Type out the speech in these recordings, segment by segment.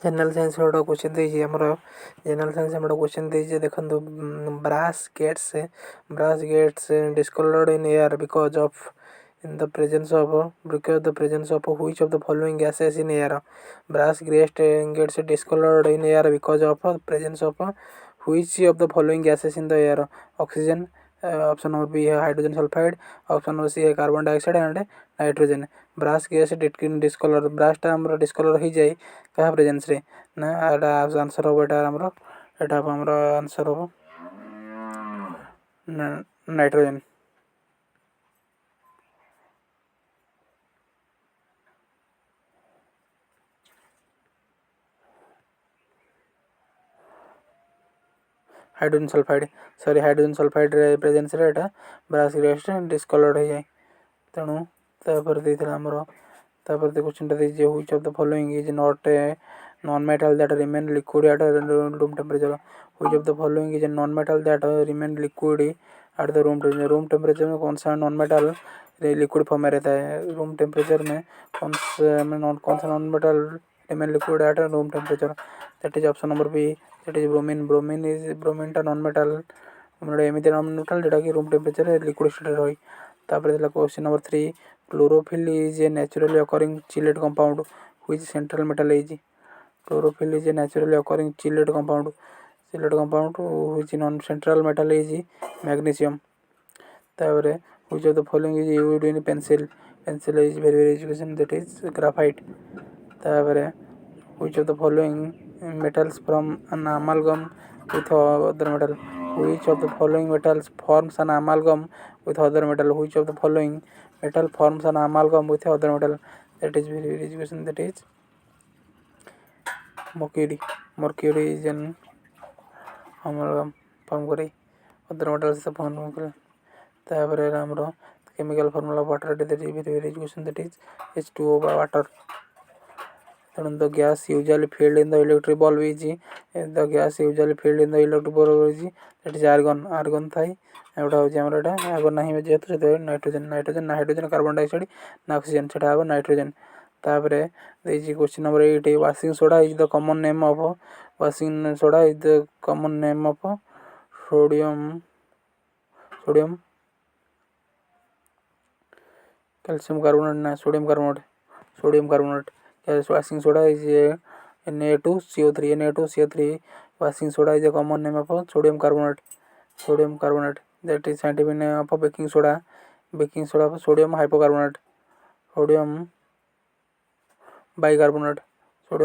General science गोटे question देइए हमर general science हमर क्वेश्चन देइए देखंतु brass gets discolored in air in the presence of which of the following gases in air. Gets discolored in air because of presence of which of the following gases in the air? Oxygen, option number B है hydrogen sulfide, option number C है carbon dioxide and nitrogen. Brass gets discolour ब्रासटा हमर discolour हो जाए क्या presence रे ना एटा answer हो एटा हमर एटा हमर आंसर हो नाइट्रोजन. हाइड्रोजन सल्फाइड रे प्रेजेंस रे एटा ब्रास गैस डिस्कलर्ड हो जाए तेणु तापर देइथला हमर तापर दे क्वेश्चन टा दे which of the following is not a non metal that remain liquid at room temperature. Which of the following is a non metal that remain liquid at the room temperature में कौन सा non metal liquid form में रहता है room temperature में कौन सा non metal remain liquid at room temperature. That is option number B that is bromine टा नॉन मेटल एमती नॉन मेटल जोटा कि रूम टेंपरेचर लिक्विड स्टेट रही. Question number 3 chlorophyll is a naturally occurring chelate compound which central metal is. Chlorophyll is a naturally occurring chelate compound which non central metal is magnesium. तापर which of the following is used in pencil is very education that is graphite. तापर which of the following metals from an amalgam with other metal. Which of the following metals forms an amalgam with other metal? Which of the following metal forms an amalgam with other metal? That is very education that is mercury is an amalgam form kari other metals से form kari. तापर हमरो chemical formula of water that is very education that is H2O by water. The gas usually filled in the electric bulb is that is argon थाई एटा होची हमर एटा आगो नाही जेतु से नाइट्रोजन कार्बन डाइऑक्साइड ना ऑक्सीजन सेटा हो नाइट्रोजन. तापरे देजी question number 8 washing soda is the common name of sodium calcium carbonate. Washing soda is Na2CO3. Washing soda is a common name of sodium carbonate. That is scientific name of baking soda of sodium hypocarbonate. Sodium bicarbonate or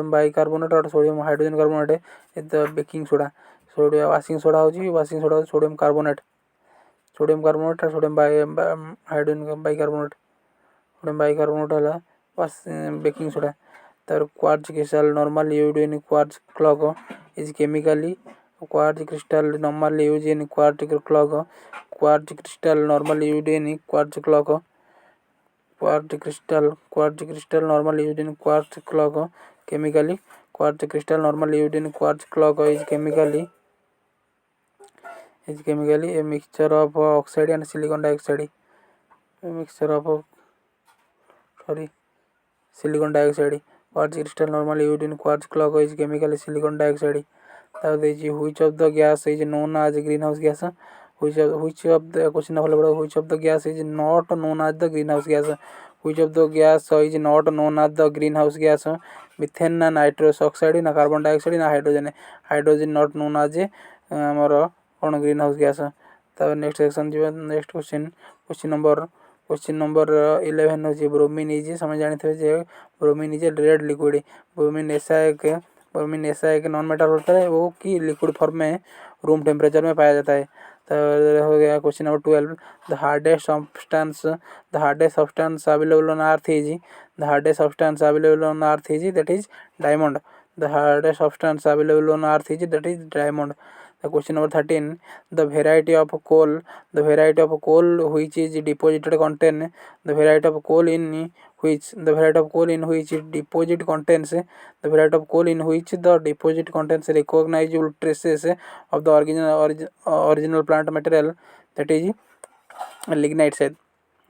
sodium hydrogen carbonate is the baking soda. Washing soda होची sodium carbonate और sodium hydrogen bicarbonate. Sodium bicarbonate वाला baking soda. The quartz crystal normally used in quartz clock is chemically quartz crystal normally used in quartz clock normally used in quartz clock chemically quartz crystal normally used in quartz clock is chemically a mixture of oxide and silicon dioxide. Quartz crystal normally used in quartz clock is chemically silicon dioxide. Which of the gas is known as greenhouse gas? Which of the question which of the gas is not known as the greenhouse gas? Which of the gas is not known as the greenhouse gas? Methane na nitrous oxide na carbon dioxide na hydrogen not known as amar on greenhouse gas. Next section next question number 11 होची bromine is समझ जानी थे bromine is red liquid. Bromine ऐसा एक non metal होता है वो कि लिक्विड फॉर्म में रूम टेम्परेचर में पाया जाता है. तो हो गया question number 12 the hardest substance available on earth is that is diamond. The hardest substance available on earth is that is diamond. The question number 13 the variety of coal which is deposited contain the variety of coal in which deposit contains recognizable traces of the original plant material that is lignite said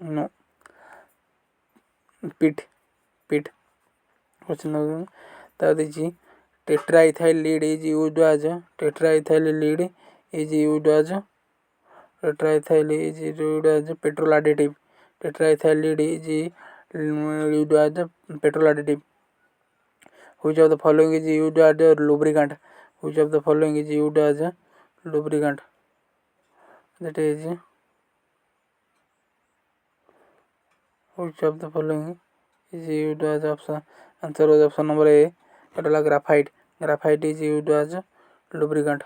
no peat. Question number tetraethyl lead is used as tetraethyl lead is used as tetraethyl is used as petrol additive. Tetraethyl lead is used as petrol additive. Which of the following is used as a lubricant? Which of the following is used as a lubricant? That is, which of the following is used as option? Answer was option number A. Graphite. Graphite is used as a lubricant.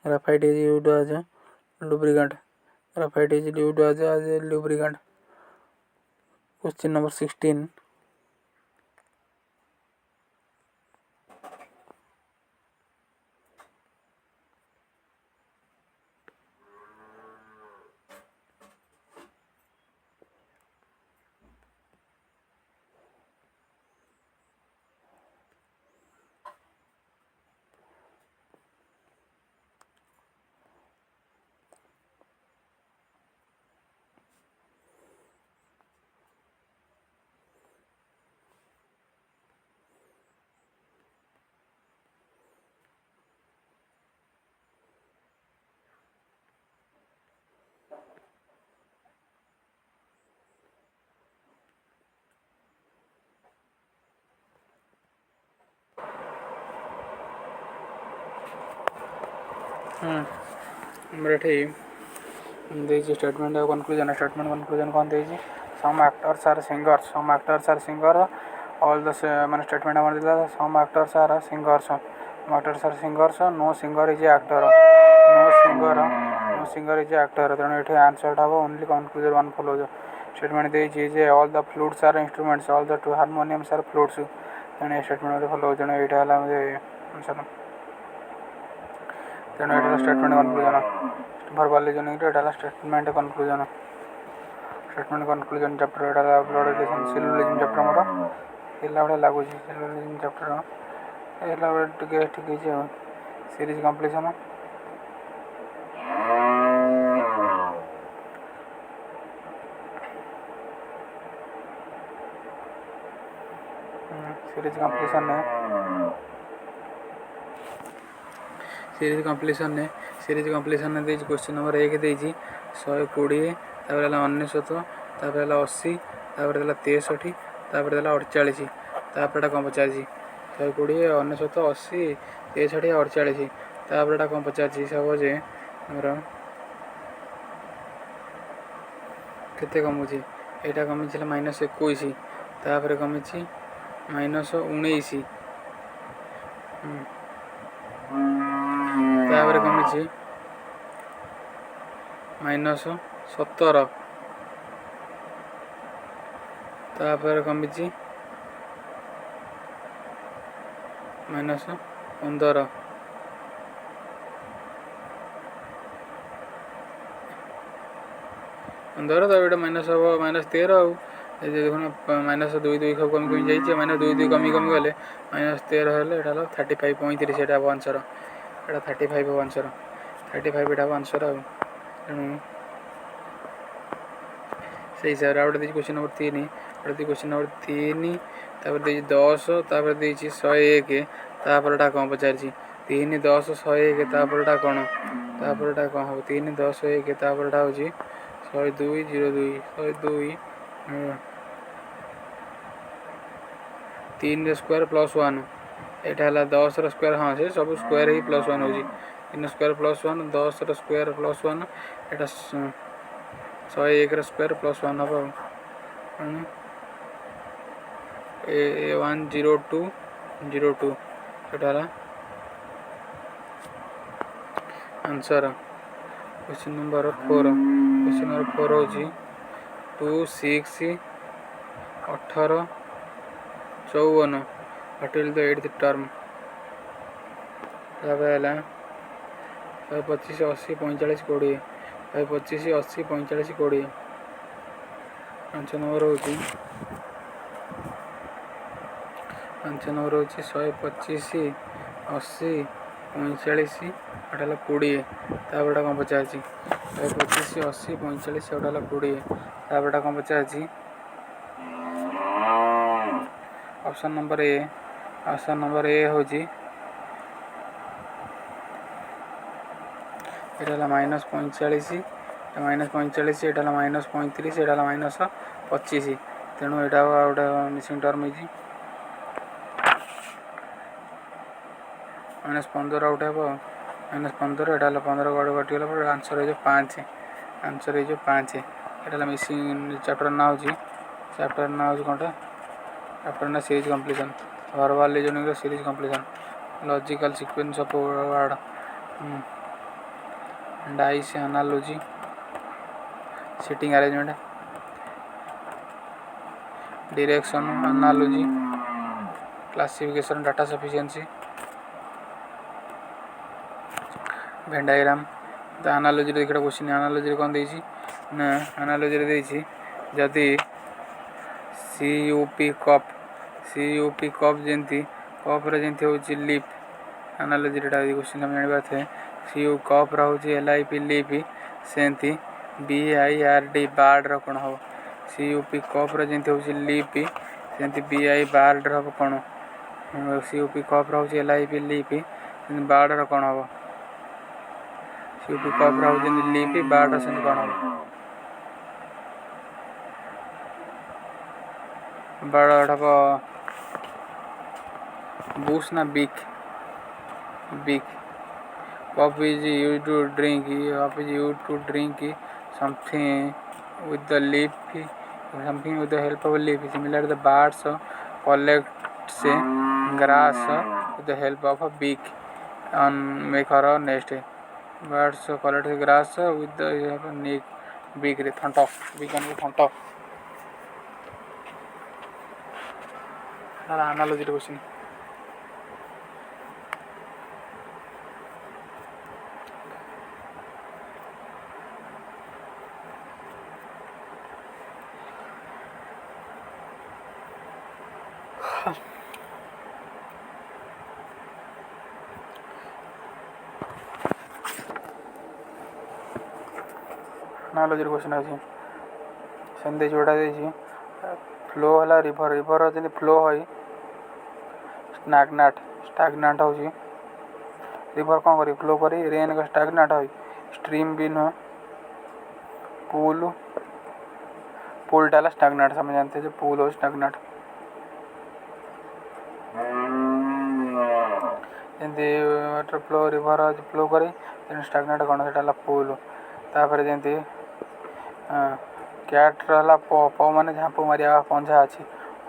Graphite is used as a lubricant. Graphite is used as a lubricant. Question number 16. Statement of conclusion. Statement conclusion कौन देगी? Some actors are singers. Some actors are singers. All the statement हमारे दिला. Some actors are singers. Some actors are singers. No singer is a actor. No singer is a actor. तेणु ये answer था वो only conclusion one follows. Statement देगी all the flutes are instruments. All the two harmoniums are flutes. तेणु statement में follow तेणु ये वाला मुझे answer. तेणु ये statement conclusion. Verbalization एटा statement conclusion. Statement conclusion chapter एटा blood relation cellulism chapter मोर एला बडा लागू छी cellulism chapter एला बडा ठीक छै series completion series completion ने देजी क्वेश्चन नंबर 1 देजी 120 तापर 99 तापर 80 तापर 63 तापर 48 तापर कौन पचासी 120 99 80 63 48 तापर कौन पचासी सब जे मोर केते कमुची एटा कमी -21 तापर कमी -19 तापर कमी -17 तापर कमी -15 तापर माइनस हम -13 -2 2 सब कमी कमी जाइए -2 2 कमी कमी गले -13 हेल्ले 35 35 एटा आंसर एटा 35 आंसर 35 एटा आंसर तेणु से हिसाब से क्वेश्चन नंबर 3 क्वेश्चन नंबर 3 तापर 10 तापर 101 तापर कौन पचार 3 10 101 तापर कौन हम 3 10 1 तापर हूँ 102 02 102 3 स्क्वायर +1 एटा 10 स्क्वायर हाँ से सब स्क्वायर ही +1 हो 3 स्क्वायर +1 10 स्क्वायर +1 एटा 101 स्क्वायर +1 हम 102 एटा आंसर क्वेश्चन नंबर 4 हूँ 2 6 18 54 until the 8th term 25 80 45 20 25 80 45 20 5 number हूँ 125 80 45 एटा 20 तापर कौन पचार 125 80 45 एटा 20 तापर कौन पचार option number A option number A हूँ एटा -45 -45 एटा -35 एटा -25 तेणु यहाँ गोटे मिसिंग टर्म हो -15 आउट हे -15 एटा 15 गड़ कटिगला पर आंसर हो 5 आंसर हो 5 एटा मिसिंग चैप्टर ना हो चैप्टर ना हो कौन चैप्टर ना series completion verbal reasoning series completion logical sequence of word dice analogy sitting arrangement direction analogy classification data sufficiency Venn diagram तो एनालॉजी देखा क्वेश्चन एनालॉजी कौन देसी ना एनालॉजी देसी जदि CUP कप जमी कप्रे जमी हूँ लिप एनालॉजी क्वेश्चन आम जानवर थे CU कप्र हूँ LIP लिप सेमती BIRD बार्ड कौन हम CUP कप्र जमी हूँ लिप सेमती BI बार्ड हम कौन CUP कप्र हूँ LIP लिप बार्ड कौन हम CUP कप्र हूँ लिप बार्ड से कौन हम बार्ड हम बुश ना बिक cup is used to drink something with the leaf something with the help of a leaf similar the birds collect grass with the help of a beak on make her nest birds collect grass with the help of beak रे थंट beak on थंट analogy question analogy question अच्छी सेमती जोड़ा flow है river जमी flow है स्टाग्नाट हो रिवर कौन कर फ्लो कर रेन स्टाग्नाट हो स्ट्रीम भी नुह पूलटा स्टाग्नाट समझ जानते हैं पूल हो स्टाग्नाट जमी वाटर फ्लो रिवर फ्लो कर स्टाग्नाट कौन से पूल तापर जमी कैट रहा प मान झांपू मारिया पंजा अच्छी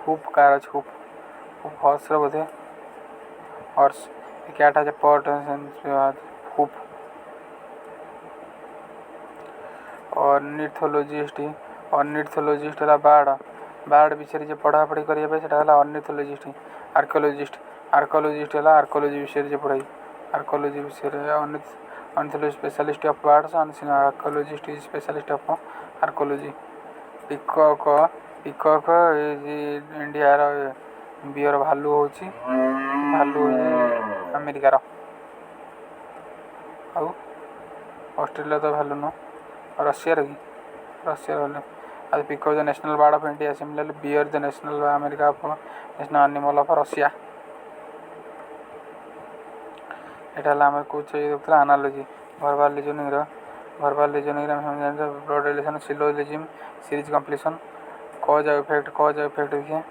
हुप कार अच्छी हुप हर्स बोधे हर्स कैट आज पट हुप ऑर्निथोलॉजिस्ट है बार्ड विषय जो पढ़ापढ़ी करने से ऑर्निथोलॉजिस्ट आर्कोलॉजिस्ट है आर्कोलॉजी विषय पढ़ाई आर्कोलॉजी विषय ornithology specialist of birds archaeologist is specialist of archaeology peacock India bear भालू हूँ अमेरिकार आउ ऑस्ट्रेलिया तो भालू नुह रशिया कि रशिया भालू आज peacock the national bird of India similarly bear the national America of national animal of Russia यहाँ आम कौच देखा analogy verbal reasoning blood relation syllogism series completion cause effect देखिए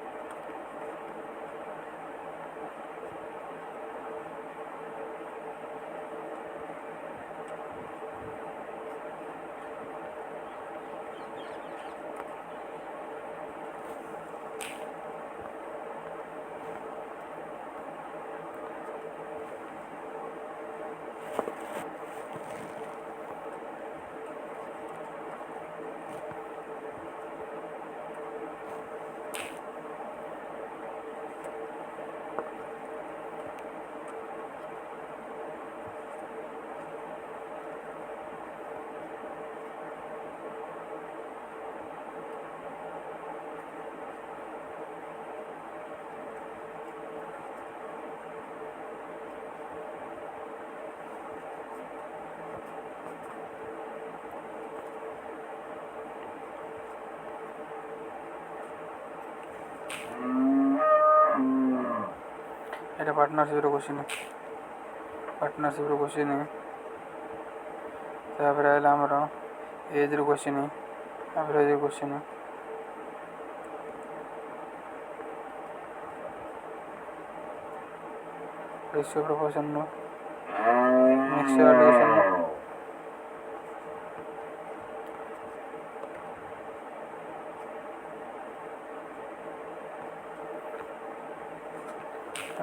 এটা পার্টনারশিপର क्वेश्चन ତାପରେ ହେଲା ଆମର ଏଜ୍ର question average question ratio proportion mixture addition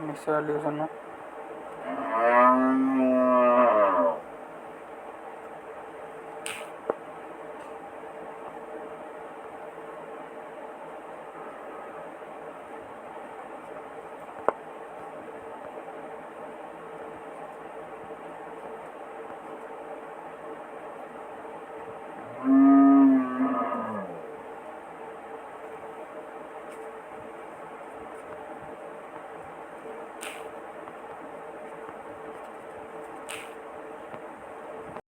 mixture addition